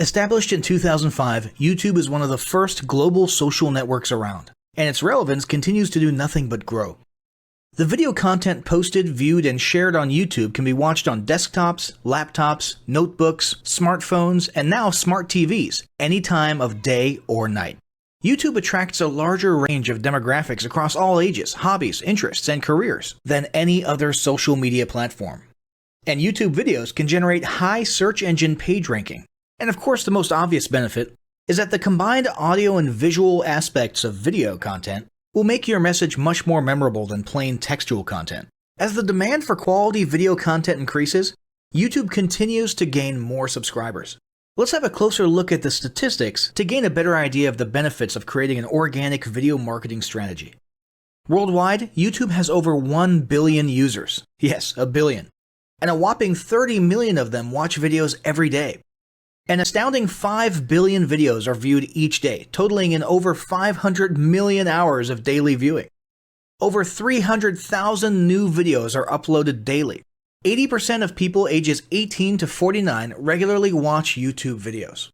Established in 2005, YouTube is one of the first global social networks around, and its relevance continues to do nothing but grow. The video content posted, viewed, and shared on YouTube can be watched on desktops, laptops, notebooks, smartphones, and now smart TVs, any time of day or night. YouTube attracts a larger range of demographics across all ages, hobbies, interests, and careers than any other social media platform. And YouTube videos can generate high search engine page ranking. And of course, the most obvious benefit is that the combined audio and visual aspects of video content will make your message much more memorable than plain textual content. As the demand for quality video content increases, YouTube continues to gain more subscribers. Let's have a closer look at the statistics to gain a better idea of the benefits of creating an organic video marketing strategy. Worldwide, YouTube has over 1 billion users. Yes, a billion. And a whopping 30 million of them watch videos every day. An astounding 5 billion videos are viewed each day, totaling in over 500 million hours of daily viewing. Over 300,000 new videos are uploaded daily. 80% of people ages 18 to 49 regularly watch YouTube videos.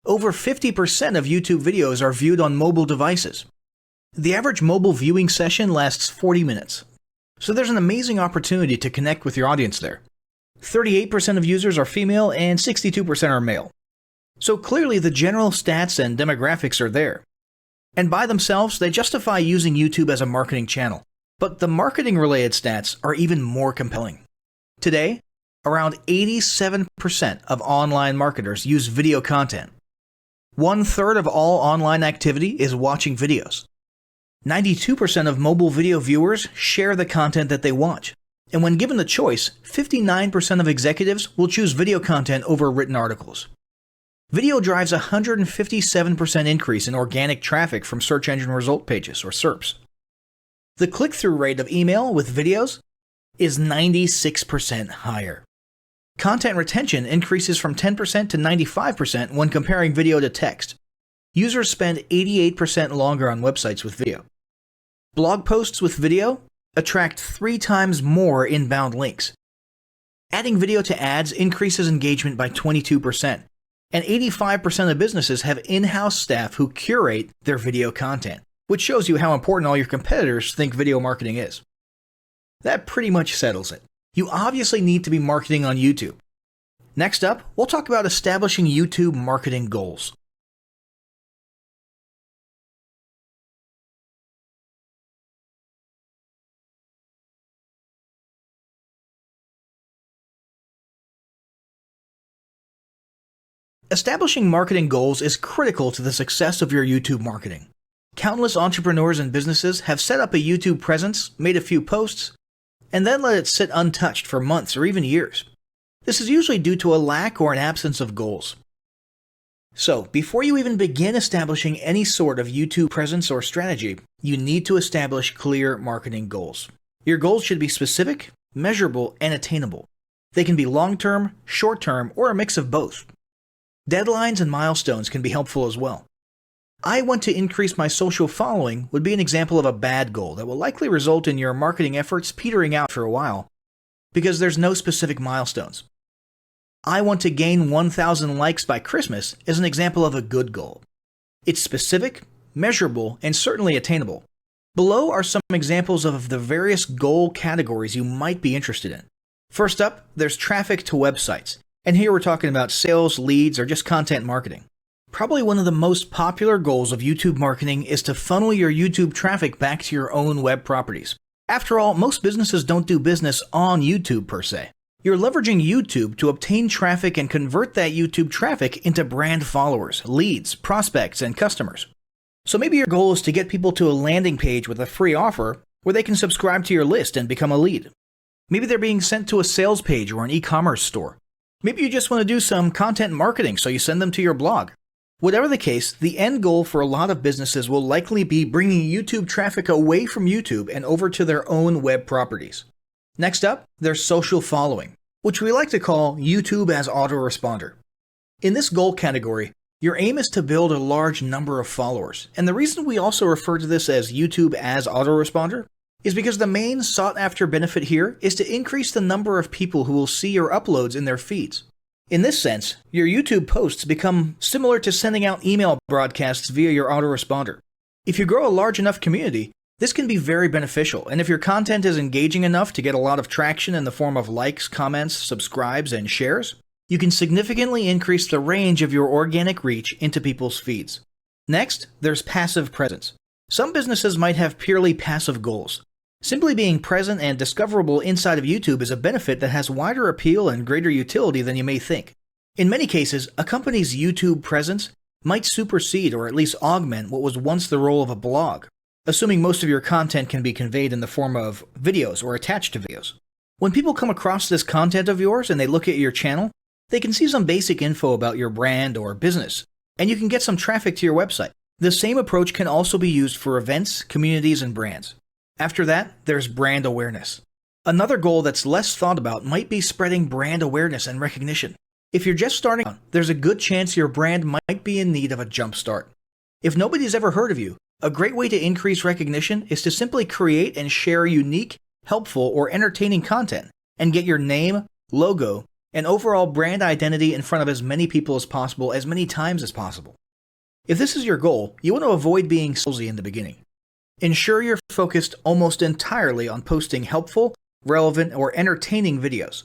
Over 50% of YouTube videos are viewed on mobile devices. The average mobile viewing session lasts 40 minutes. So there's an amazing opportunity to connect with your audience there. 38% of users are female and 62% are male. So clearly the general stats and demographics are there. And by themselves, they justify using YouTube as a marketing channel. But the marketing-related stats are even more compelling. Today, around 87% of online marketers use video content. 1/3 of all online activity is watching videos. 92% of mobile video viewers share the content that they watch. And when given the choice, 59% of executives will choose video content over written articles. Video drives a 157% increase in organic traffic from search engine result pages, or SERPs. The click-through rate of email with videos is 96% higher. Content retention increases from 10% to 95% when comparing video to text. Users spend 88% longer on websites with video. Blog posts with video attract 3 times more inbound links. Adding video to ads increases engagement by 22%, and 85% of businesses have in-house staff who curate their video content, which shows you how important all your competitors think video marketing is. That pretty much settles it. You obviously need to be marketing on YouTube. Next up, we'll talk about establishing YouTube marketing goals. Establishing marketing goals is critical to the success of your YouTube marketing. Countless entrepreneurs and businesses have set up a YouTube presence, made a few posts, and then let it sit untouched for months or even years. This is usually due to a lack or an absence of goals. So, before you even begin establishing any sort of YouTube presence or strategy, you need to establish clear marketing goals. Your goals should be specific, measurable, and attainable. They can be long-term, short-term, or a mix of both. Deadlines and milestones can be helpful as well. I want to increase my social following would be an example of a bad goal that will likely result in your marketing efforts petering out for a while because there's no specific milestones. I want to gain 1,000 likes by Christmas is an example of a good goal. It's specific, measurable, and certainly attainable. Below are some examples of the various goal categories you might be interested in. First up, there's traffic to websites. And here we're talking about sales, leads, or just content marketing. Probably one of the most popular goals of YouTube marketing is to funnel your YouTube traffic back to your own web properties. After all, most businesses don't do business on YouTube per se. You're leveraging YouTube to obtain traffic and convert that YouTube traffic into brand followers, leads, prospects, and customers. So maybe your goal is to get people to a landing page with a free offer where they can subscribe to your list and become a lead. Maybe they're being sent to a sales page or an e-commerce store. Maybe you just want to do some content marketing, so you send them to your blog. Whatever the case, the end goal for a lot of businesses will likely be bringing YouTube traffic away from YouTube and over to their own web properties. Next up, there's social following, which we like to call YouTube as autoresponder. In this goal category, your aim is to build a large number of followers, and the reason we also refer to this as YouTube as autoresponder is because the main sought-after benefit here is to increase the number of people who will see your uploads in their feeds. In this sense, your YouTube posts become similar to sending out email broadcasts via your autoresponder. If you grow a large enough community, this can be very beneficial, and if your content is engaging enough to get a lot of traction in the form of likes, comments, subscribes, and shares, you can significantly increase the range of your organic reach into people's feeds. Next, there's passive presence. Some businesses might have purely passive goals. Simply being present and discoverable inside of YouTube is a benefit that has wider appeal and greater utility than you may think. In many cases, a company's YouTube presence might supersede or at least augment what was once the role of a blog, assuming most of your content can be conveyed in the form of videos or attached to videos. When people come across this content of yours and they look at your channel, they can see some basic info about your brand or business, and you can get some traffic to your website. The same approach can also be used for events, communities, and brands. After that, there's brand awareness. Another goal that's less thought about might be spreading brand awareness and recognition. If you're just starting out, there's a good chance your brand might be in need of a jump start. If nobody's ever heard of you, a great way to increase recognition is to simply create and share unique, helpful, or entertaining content and get your name, logo, and overall brand identity in front of as many people as possible as many times as possible. If this is your goal, you want to avoid being salesy in the beginning. Ensure you're focused almost entirely on posting helpful, relevant, or entertaining videos.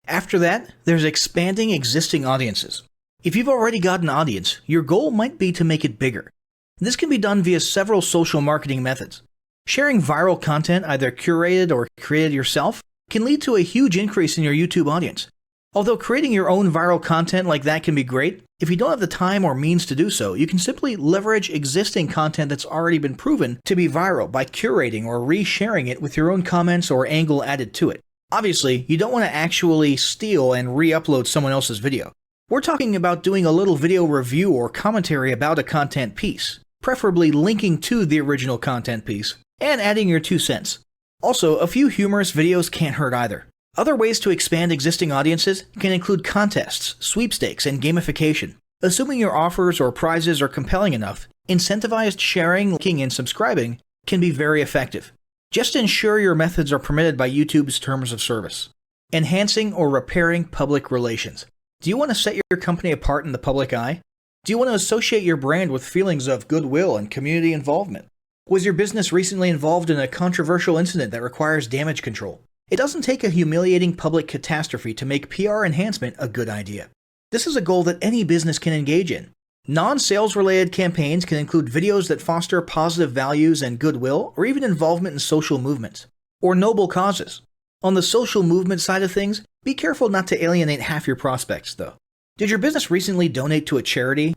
After that, there's expanding existing audiences. If you've already got an audience, your goal might be to make it bigger. This can be done via several social marketing methods. Sharing viral content, either curated or created yourself, can lead to a huge increase in your YouTube audience. Although creating your own viral content like that can be great, if you don't have the time or means to do so, you can simply leverage existing content that's already been proven to be viral by curating or resharing it with your own comments or angle added to it. Obviously, you don't want to actually steal and re-upload someone else's video. We're talking about doing a little video review or commentary about a content piece, preferably linking to the original content piece, and adding your 2 cents. Also, a few humorous videos can't hurt either. Other ways to expand existing audiences can include contests, sweepstakes, and gamification. Assuming your offers or prizes are compelling enough, incentivized sharing, liking, and subscribing can be very effective. Just ensure your methods are permitted by YouTube's terms of service. Enhancing or repairing public relations. Do you want to set your company apart in the public eye? Do you want to associate your brand with feelings of goodwill and community involvement? Was your business recently involved in a controversial incident that requires damage control? It doesn't take a humiliating public catastrophe to make PR enhancement a good idea. This is a goal that any business can engage in. Non-sales related campaigns can include videos that foster positive values and goodwill, or even involvement in social movements, or noble causes. On the social movement side of things, be careful not to alienate half your prospects, though. Did your business recently donate to a charity?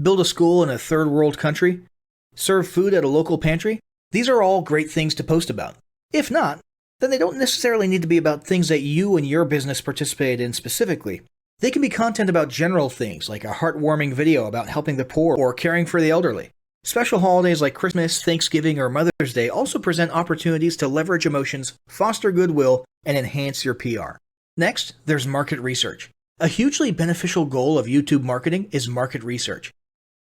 Build a school in a third world country? Serve food at a local pantry? These are all great things to post about. If not, then they don't necessarily need to be about things that you and your business participated in specifically. They can be content about general things, like a heartwarming video about helping the poor or caring for the elderly. Special holidays like Christmas, Thanksgiving, or Mother's Day also present opportunities to leverage emotions, foster goodwill, and enhance your PR. Next, there's market research. A hugely beneficial goal of YouTube marketing is market research.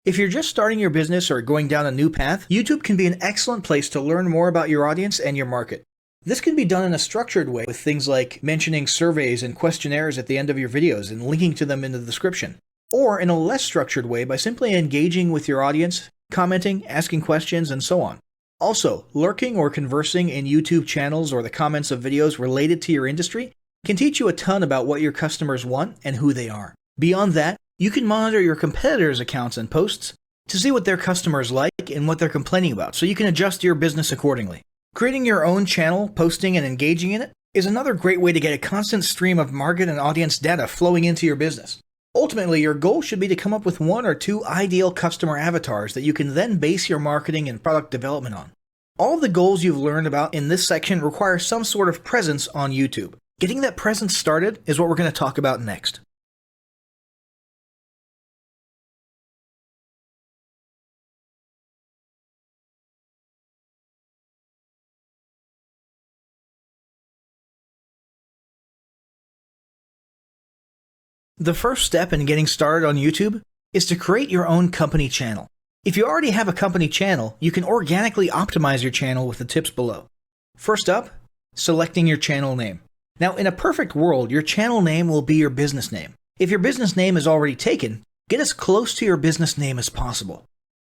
If you're just starting your business or going down a new path, YouTube can be an excellent place to learn more about your audience and your market. This can be done in a structured way with things like mentioning surveys and questionnaires at the end of your videos and linking to them in the description, or in a less structured way by simply engaging with your audience, commenting, asking questions, and so on. Also, lurking or conversing in YouTube channels or the comments of videos related to your industry can teach you a ton about what your customers want and who they are. Beyond that, you can monitor your competitors' accounts and posts to see what their customers like and what they're complaining about, so you can adjust your business accordingly. Creating your own channel, posting, and engaging in it is another great way to get a constant stream of market and audience data flowing into your business. Ultimately, your goal should be to come up with 1 or 2 ideal customer avatars that you can then base your marketing and product development on. All of the goals you've learned about in this section require some sort of presence on YouTube. Getting that presence started is what we're going to talk about next. The first step in getting started on YouTube is to create your own company channel. If you already have a company channel, you can organically optimize your channel with the tips below. First up, selecting your channel name. Now, in a perfect world, your channel name will be your business name. If your business name is already taken, get as close to your business name as possible.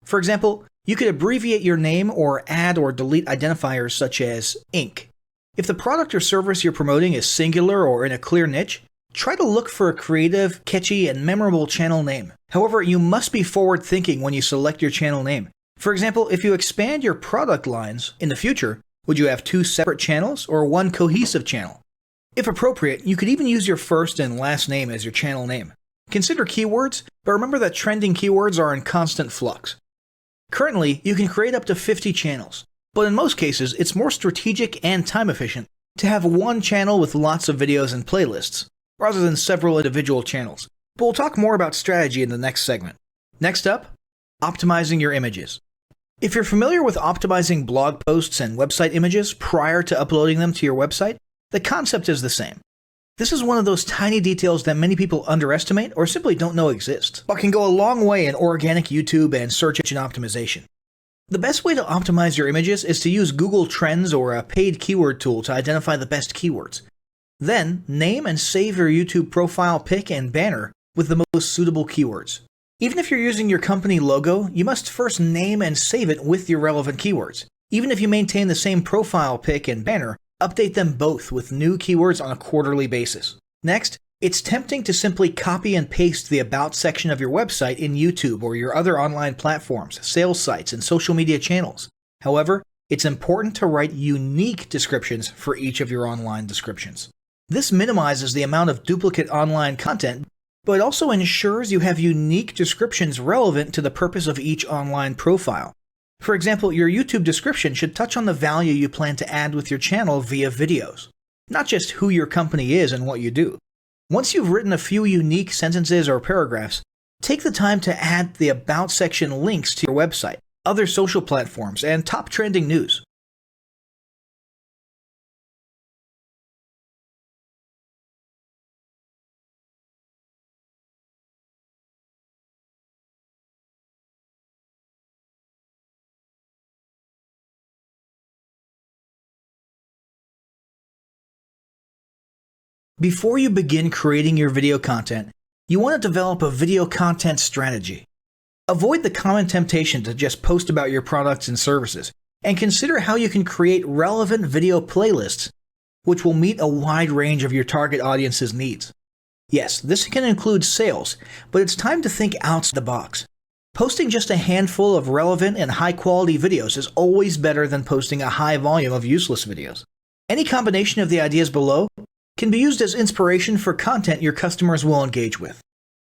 For example, you could abbreviate your name or add or delete identifiers such as Inc. If the product or service you're promoting is singular or in a clear niche, try to look for a creative, catchy, and memorable channel name. However, you must be forward-thinking when you select your channel name. For example, if you expand your product lines in the future, would you have 2 separate channels or one cohesive channel? If appropriate, you could even use your first and last name as your channel name. Consider keywords, but remember that trending keywords are in constant flux. Currently, you can create up to 50 channels, but in most cases, it's more strategic and time efficient to have one channel with lots of videos and playlists, rather than several individual channels. But we'll talk more about strategy in the next segment. Next up, optimizing your images. If you're familiar with optimizing blog posts and website images prior to uploading them to your website, the concept is the same. This is one of those tiny details that many people underestimate or simply don't know exist, but can go a long way in organic YouTube and search engine optimization. The best way to optimize your images is to use Google Trends or a paid keyword tool to identify the best keywords. Then, name and save your YouTube profile pic and banner with the most suitable keywords. Even if you're using your company logo, you must first name and save it with your relevant keywords. Even if you maintain the same profile pic and banner, update them both with new keywords on a quarterly basis. Next, it's tempting to simply copy and paste the About section of your website in YouTube or your other online platforms, sales sites, and social media channels. However, it's important to write unique descriptions for each of your online descriptions. This minimizes the amount of duplicate online content, but it also ensures you have unique descriptions relevant to the purpose of each online profile. For example, your YouTube description should touch on the value you plan to add with your channel via videos, not just who your company is and what you do. Once you've written a few unique sentences or paragraphs, take the time to add the About section links to your website, other social platforms, and top trending news. Before you begin creating your video content, you want to develop a video content strategy. Avoid the common temptation to just post about your products and services, and consider how you can create relevant video playlists, which will meet a wide range of your target audience's needs. Yes, this can include sales, but it's time to think outside the box. Posting just a handful of relevant and high-quality videos is always better than posting a high volume of useless videos. Any combination of the ideas below can be used as inspiration for content your customers will engage with.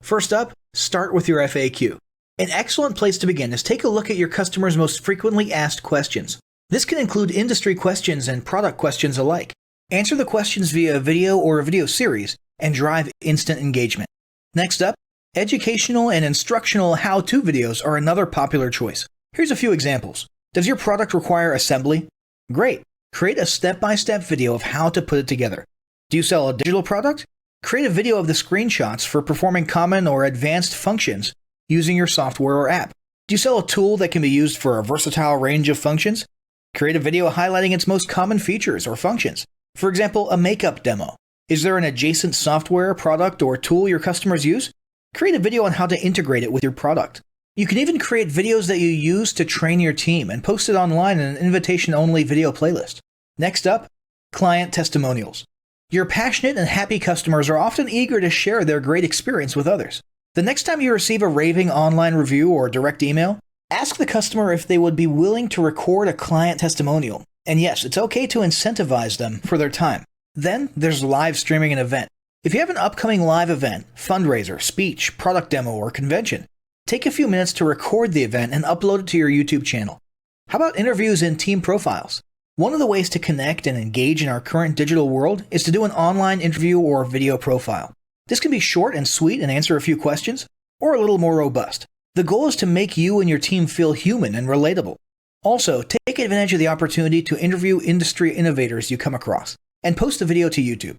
First up, start with your FAQ. An excellent place to begin is take a look at your customers' most frequently asked questions. This can include industry questions and product questions alike. Answer the questions via a video or a video series and drive instant engagement. Next up, educational and instructional how-to videos are another popular choice. Here's a few examples. Does your product require assembly? Great! Create a step-by-step video of how to put it together. Do you sell a digital product? Create a video of the screenshots for performing common or advanced functions using your software or app. Do you sell a tool that can be used for a versatile range of functions? Create a video highlighting its most common features or functions. For example, a makeup demo. Is there an adjacent software, product, or tool your customers use? Create a video on how to integrate it with your product. You can even create videos that you use to train your team and post it online in an invitation-only video playlist. Next up, client testimonials. Your passionate and happy customers are often eager to share their great experience with others. The next time you receive a raving online review or direct email, ask the customer if they would be willing to record a client testimonial. And yes, it's okay to incentivize them for their time. Then there's live streaming an event. If you have an upcoming live event, fundraiser, speech, product demo, or convention, take a few minutes to record the event and upload it to your YouTube channel. How about interviews and team profiles? One of the ways to connect and engage in our current digital world is to do an online interview or video profile. This can be short and sweet and answer a few questions, or a little more robust. The goal is to make you and your team feel human and relatable. Also, take advantage of the opportunity to interview industry innovators you come across, and post the video to YouTube.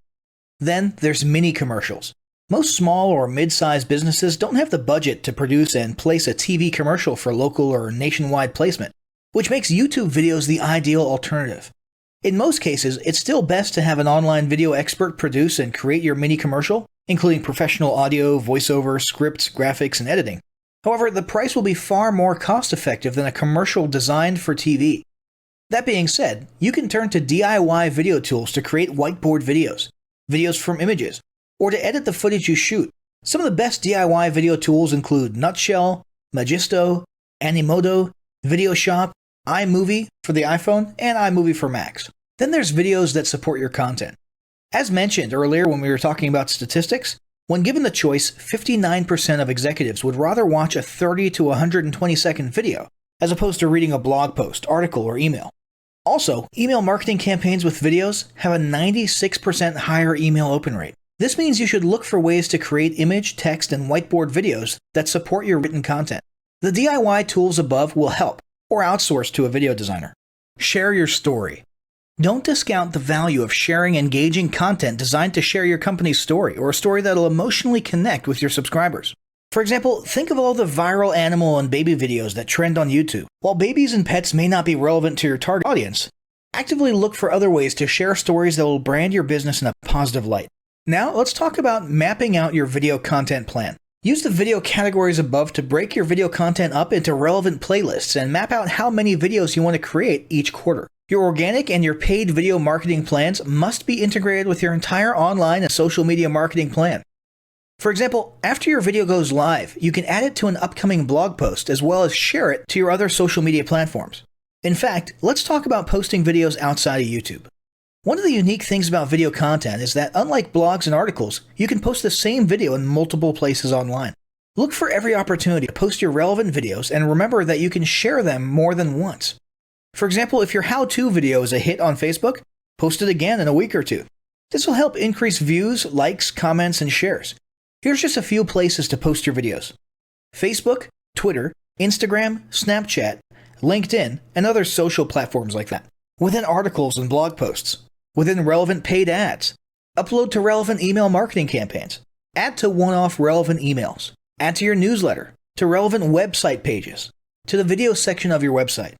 Then there's mini commercials. Most small or mid-sized businesses don't have the budget to produce and place a TV commercial for local or nationwide placement, which makes YouTube videos the ideal alternative. In most cases, it's still best to have an online video expert produce and create your mini commercial, including professional audio, voiceover, scripts, graphics, and editing. However, the price will be far more cost-effective than a commercial designed for TV. That being said, you can turn to DIY video tools to create whiteboard videos, videos from images, or to edit the footage you shoot. Some of the best DIY video tools include Nutshell, Magisto, Animoto, Videoshop, iMovie for the iPhone, and iMovie for Macs. Then there's videos that support your content. As mentioned earlier when we were talking about statistics, when given the choice, 59% of executives would rather watch a 30 to 120-second video as opposed to reading a blog post, article, or email. Also, email marketing campaigns with videos have a 96% higher email open rate. This means you should look for ways to create image, text, and whiteboard videos that support your written content. The DIY tools above will help, or outsource to a video designer. Share your story. Don't discount the value of sharing engaging content designed to share your company's story, or a story that'll emotionally connect with your subscribers. For example, think of all the viral animal and baby videos that trend on YouTube. While babies and pets may not be relevant to your target audience, actively look for other ways to share stories that will brand your business in a positive light. Now, let's talk about mapping out your video content plan. Use the video categories above to break your video content up into relevant playlists and map out how many videos you want to create each quarter. Your organic and your paid video marketing plans must be integrated with your entire online and social media marketing plan. For example, after your video goes live, you can add it to an upcoming blog post as well as share it to your other social media platforms. In fact, let's talk about posting videos outside of YouTube. One of the unique things about video content is that unlike blogs and articles, you can post the same video in multiple places online. Look for every opportunity to post your relevant videos and remember that you can share them more than once. For example, if your how-to video is a hit on Facebook, post it again in a week or two. This will help increase views, likes, comments, and shares. Here's just a few places to post your videos: Facebook, Twitter, Instagram, Snapchat, LinkedIn, and other social platforms like that. Within articles and blog posts. Within relevant paid ads. Upload to relevant email marketing campaigns. Add to one-off relevant emails. Add to your newsletter. To relevant website pages. To the video section of your website.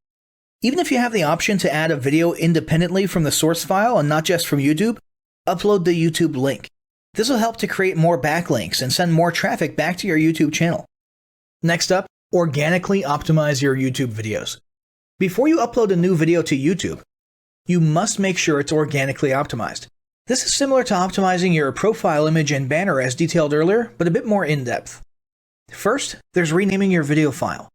Even if you have the option to add a video independently from the source file and not just from YouTube, upload the YouTube link. This will help to create more backlinks and send more traffic back to your YouTube channel. Next up, organically optimize your YouTube videos. Before you upload a new video to YouTube, you must make sure it's organically optimized. This is similar to optimizing your profile image and banner as detailed earlier, but a bit more in-depth. First, there's renaming your video file.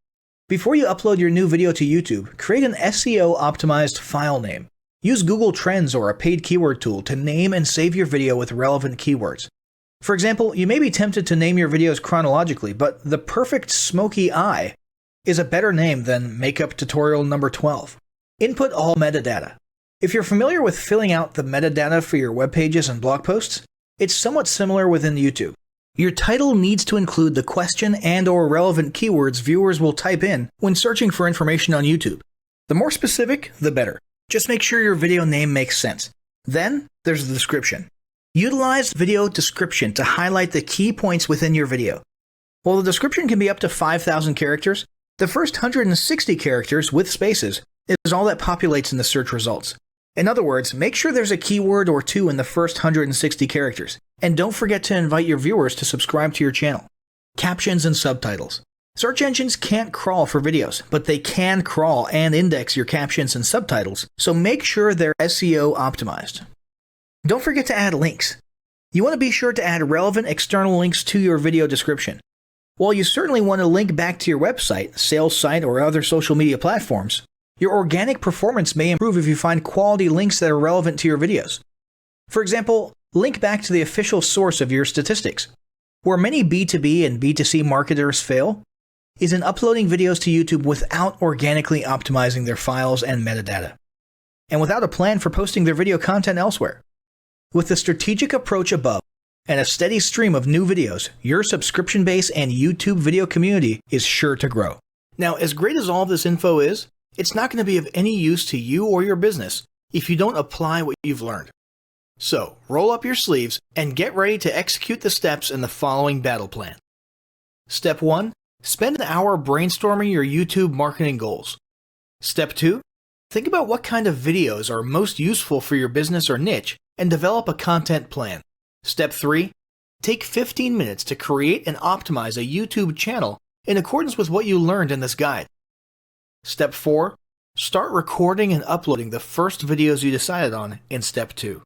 Before you upload your new video to YouTube, create an SEO-optimized file name. Use Google Trends or a paid keyword tool to name and save your video with relevant keywords. For example, you may be tempted to name your videos chronologically, but the perfect smoky eye is a better name than makeup tutorial number 12. Input all metadata. If you're familiar with filling out the metadata for your web pages and blog posts, it's somewhat similar within YouTube. Your title needs to include the question and/or relevant keywords viewers will type in when searching for information on YouTube. The more specific, the better. Just make sure your video name makes sense. Then, there's the description. Utilize video description to highlight the key points within your video. While the description can be up to 5,000 characters, the first 160 characters with spaces is all that populates in the search results. In other words, make sure there's a keyword or two in the first 160 characters. And don't forget to invite your viewers to subscribe to your channel. Captions and subtitles. Search engines can't crawl for videos, but they can crawl and index your captions and subtitles, so make sure they're SEO optimized. Don't forget to add links. You want to be sure to add relevant external links to your video description. While you certainly want to link back to your website, sales site, or other social media platforms, your organic performance may improve if you find quality links that are relevant to your videos. For example, link back to the official source of your statistics. Where many B2B and B2C marketers fail is in uploading videos to YouTube without organically optimizing their files and metadata, and without a plan for posting their video content elsewhere. With the strategic approach above and a steady stream of new videos, your subscription base and YouTube video community is sure to grow. Now, as great as all this info is, it's not going to be of any use to you or your business if you don't apply what you've learned. So, roll up your sleeves and get ready to execute the steps in the following battle plan. Step 1. Spend an hour brainstorming your YouTube marketing goals. Step 2. Think about what kind of videos are most useful for your business or niche and develop a content plan. Step 3. Take 15 minutes to create and optimize a YouTube channel in accordance with what you learned in this guide. Step 4. Start recording and uploading the first videos you decided on in Step 2.